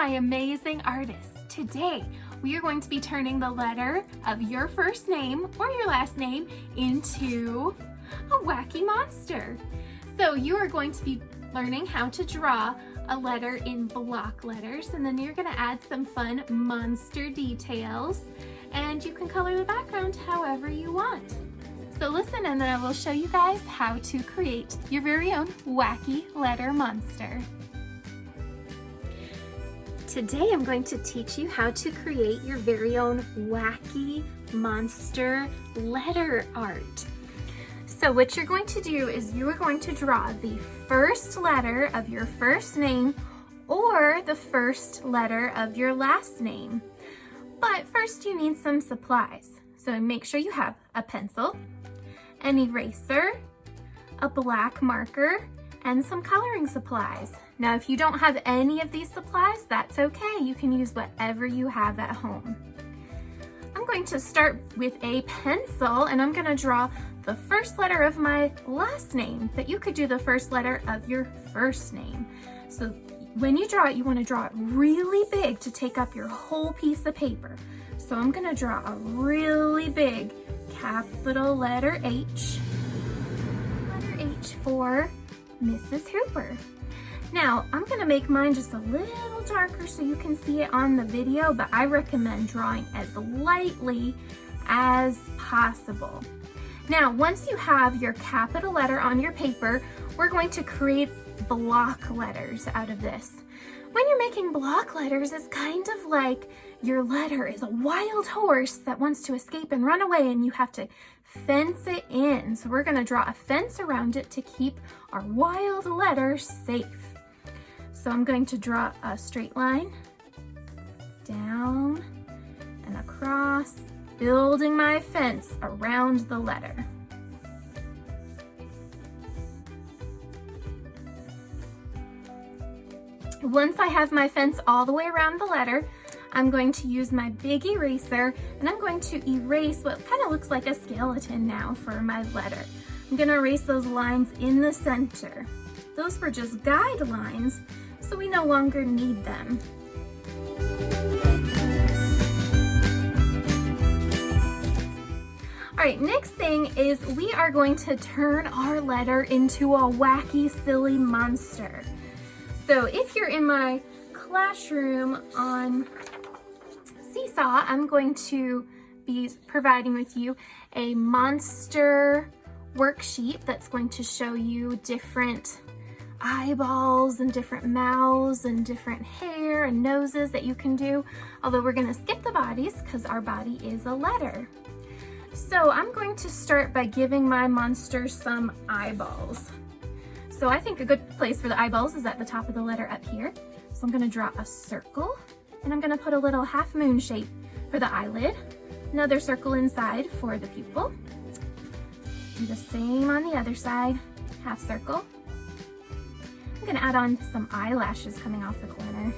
my amazing artists. Today, we are going to be turning the letter of your first name or your last name into a wacky monster. So you are going to be learning how to draw a letter in block letters, and then you're going to add some fun monster details, and you can color the background however you want. So listen, and then I will show you guys how to create your very own wacky letter monster. Today I'm going to teach you how to create your very own wacky monster letter art. So what you're going to do is you are going to draw the first letter of your first name or the first letter of your last name. But first you need some supplies. So make sure you have a pencil, an eraser, a black marker, and some coloring supplies. Now, if you don't have any of these supplies, that's okay. You can use whatever you have at home. I'm going to start with a pencil, and I'm gonna draw the first letter of my last name, but you could do the first letter of your first name. So when you draw it, you wanna draw it really big to take up your whole piece of paper. So I'm gonna draw a really big capital letter H. Letter H for Mrs. Hooper. Now, I'm gonna make mine just a little darker so you can see it on the video, but I recommend drawing as lightly as possible. Now, once you have your capital letter on your paper, we're going to create block letters out of this. When you're making block letters, it's kind of like your letter is a wild horse that wants to escape and run away, and you have to fence it in. So we're gonna draw a fence around it to keep our wild letter safe. So I'm going to draw a straight line down and across, building my fence around the letter. Once I have my fence all the way around the letter, I'm going to use my big eraser, and I'm going to erase what kind of looks like a skeleton now for my letter. I'm going to erase those lines in the center. Those were just guidelines, so we no longer need them. All right, next thing is we are going to turn our letter into a wacky, silly monster. So if you're in my classroom on Seesaw, I'm going to be providing with you a monster worksheet that's going to show you different eyeballs and different mouths and different hair and noses that you can do, although we're going to skip the bodies because our body is a letter. So I'm going to start by giving my monster some eyeballs. So I think a good place for the eyeballs is at the top of the letter up here. So I'm going to draw a circle, and I'm going to put a little half moon shape for the eyelid, another circle inside for the pupil. Do the same on the other side, half circle. I'm going to add on some eyelashes coming off the corner.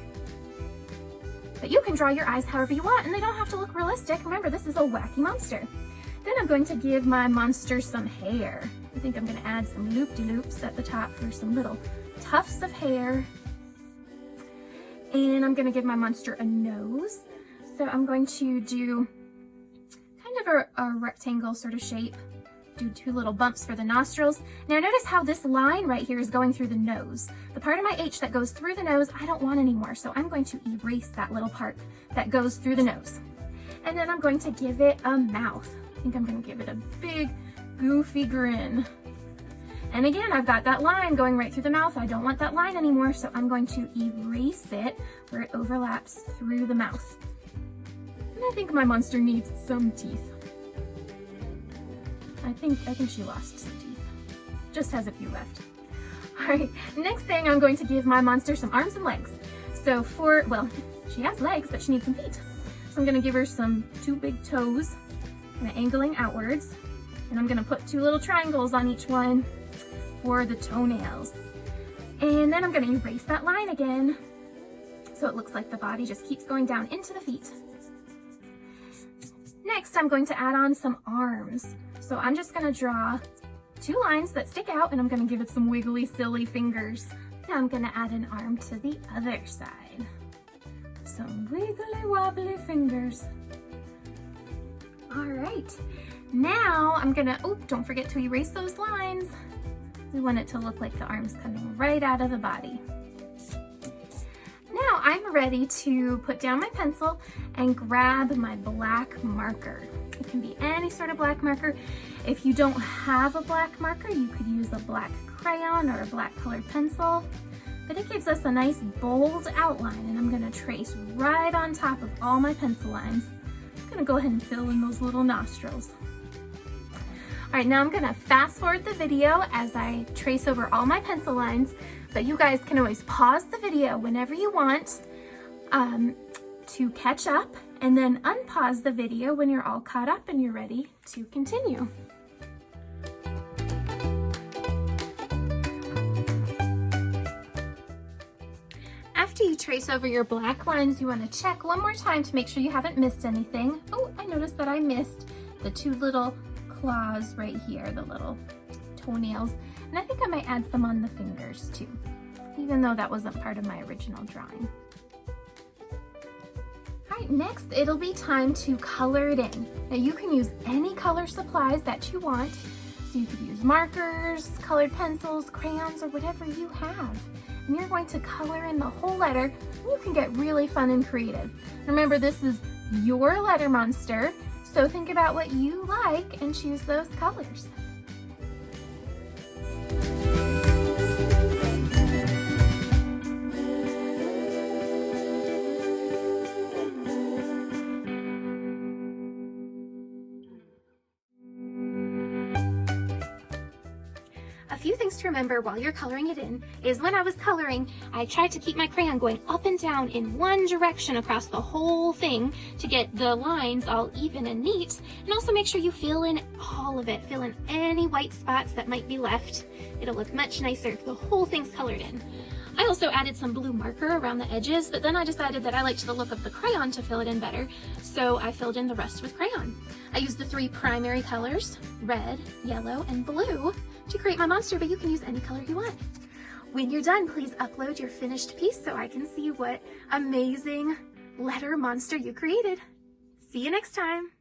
But you can draw your eyes however you want, and they don't have to look realistic. Remember, this is a wacky monster. Then I'm going to give my monster some hair. I think I'm going to add some loop-de-loops at the top for some little tufts of hair. And I'm going to give my monster a nose. So I'm going to do kind of a rectangle sort of shape. Do two little bumps for the nostrils. Now notice how this line right here is going through the nose. The part of my H that goes through the nose, I don't want anymore. So I'm going to erase that little part that goes through the nose. And then I'm going to give it a mouth. I think I'm going to give it a big, goofy grin. And again, I've got that line going right through the mouth. I don't want that line anymore, so I'm going to erase it where it overlaps through the mouth. And I think my monster needs some teeth. I think she lost some teeth. Just has a few left. All right, next thing, I'm going to give my monster some arms and legs. So well, she has legs, but she needs some feet. So I'm going to give her two big toes, kind of angling outwards. And I'm gonna put two little triangles on each one for the toenails. And then I'm gonna erase that line again so it looks like the body just keeps going down into the feet. Next, I'm going to add on some arms. So I'm just gonna draw two lines that stick out, and I'm gonna give it some wiggly, silly fingers. Now I'm gonna add an arm to the other side. some wiggly wobbly fingers. All right, now I'm gonna, oh, don't forget to erase those lines. We want it to look like the arm's coming right out of the body. Now I'm ready to put down my pencil and grab my black marker. It can be any sort of black marker. If you don't have a black marker, you could use a black crayon or a black colored pencil, but it gives us a nice bold outline, and I'm gonna trace right on top of all my pencil lines. I'm gonna go ahead and fill in those little nostrils. All right, now I'm gonna fast forward the video as I trace over all my pencil lines, but you guys can always pause the video whenever you want to catch up, and then unpause the video when you're all caught up and you're ready to continue. After you trace over your black lines, you want to check one more time to make sure you haven't missed anything. Oh, I noticed that I missed the two little claws right here, the little toenails. And I think I might add some on the fingers too, even though that wasn't part of my original drawing. All right, next it'll be time to color it in. Now you can use any color supplies that you want. So you could use markers, colored pencils, crayons, or whatever you have. And you're going to color in the whole letter, and you can get really fun and creative. Remember, this is your letter monster, so think about what you like and choose those colors. A few things to remember while you're coloring it in is when I was coloring, I tried to keep my crayon going up and down in one direction across the whole thing to get the lines all even and neat, and also make sure you fill in all of it. Fill in any white spots that might be left. It'll look much nicer if the whole thing's colored in. I also added some blue marker around the edges, but then I decided that I liked the look of the crayon to fill it in better, so I filled in the rest with crayon. I used the three primary colors, red, yellow, and blue, to create my monster, but you can use any color you want. When you're done, please upload your finished piece so I can see what amazing letter monster you created. See you next time.